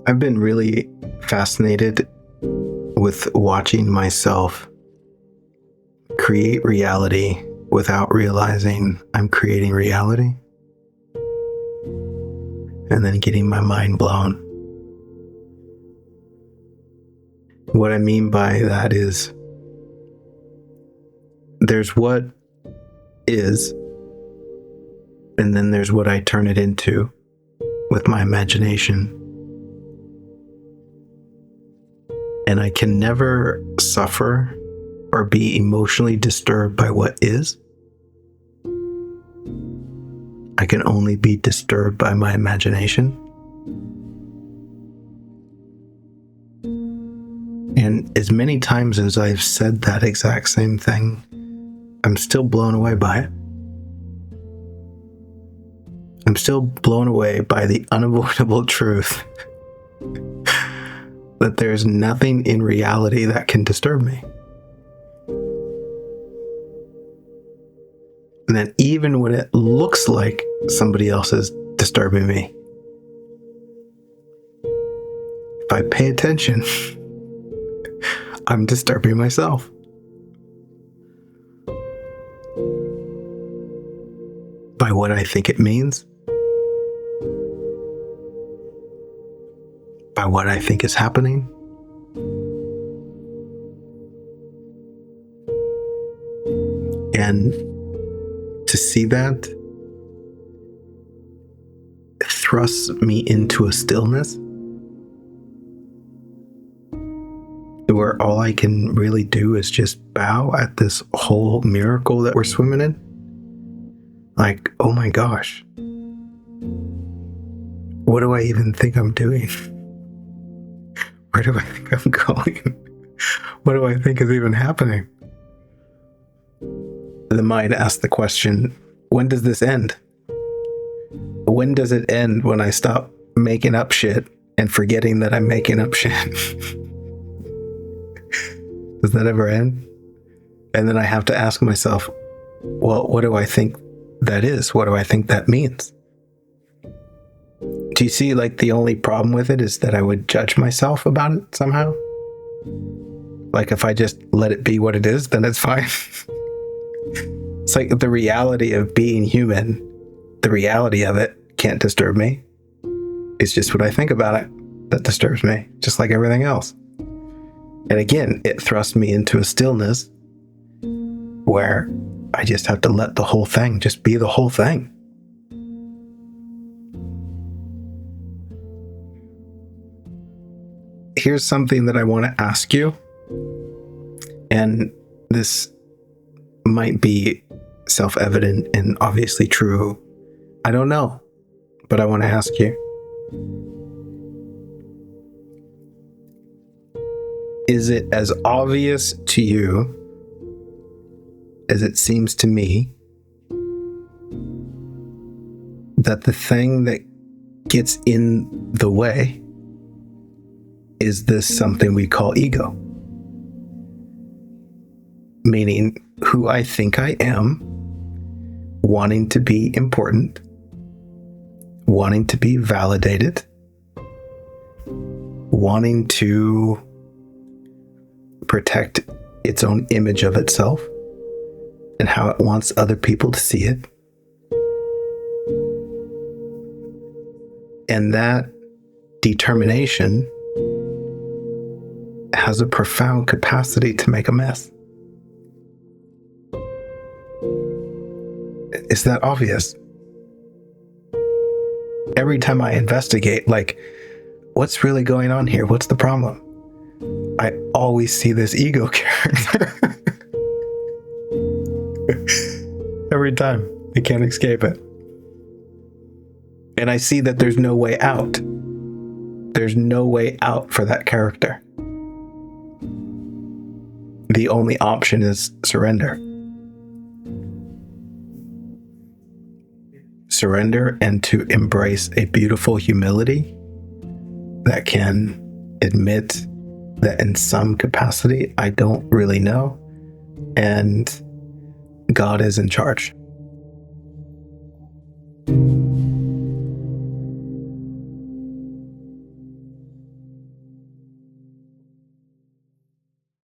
I've been really fascinated with watching myself create reality without realizing I'm creating reality, and then getting my mind blown. What I mean by that is there's what is, and then there's what I turn it into with my imagination. And I can never suffer or be emotionally disturbed by what is. I can only be disturbed by my imagination. And as many times as I've said that exact same thing, I'm still blown away by it. I'm still blown away by the unavoidable truth that there's nothing in reality that can disturb me. And that even when it looks like somebody else is disturbing me, if I pay attention, I'm disturbing myself. By what I think it means, by what I think is happening. And to see that thrusts me into a stillness where all I can really do is just bow at this whole miracle that we're swimming in. Like, oh my gosh, what do I even think I'm doing? Where do I think I'm going? What do I think is even happening? The mind asks the question, when does this end? When does it end when I stop making up shit and forgetting that I'm making up shit? Does that ever end? And then I have to ask myself, well, what do I think that is? What do I think that means? Do you see, like, the only problem with it is that I would judge myself about it somehow? Like, if I just let it be what it is, then it's fine. It's like the reality of being human, the reality of it can't disturb me. It's just what I think about it that disturbs me, just like everything else. And again, it thrusts me into a stillness where I just have to let the whole thing just be the whole thing. Here's something that I want to ask you, and this might be self-evident and obviously true. I don't know, but I want to ask you. Is it as obvious to you as it seems to me that the thing that gets in the way is this something we call ego? Meaning who I think I am, wanting to be important, wanting to be validated, wanting to protect its own image of itself and how it wants other people to see it. And that determination has a profound capacity to make a mess. Is that obvious? Every time I investigate, like, what's really going on here? What's the problem? I always see this ego character. Every time. I can't escape it. And I see that there's no way out. There's no way out for that character. The only option is surrender. Surrender and to embrace a beautiful humility that can admit that in some capacity I don't really know, and God is in charge.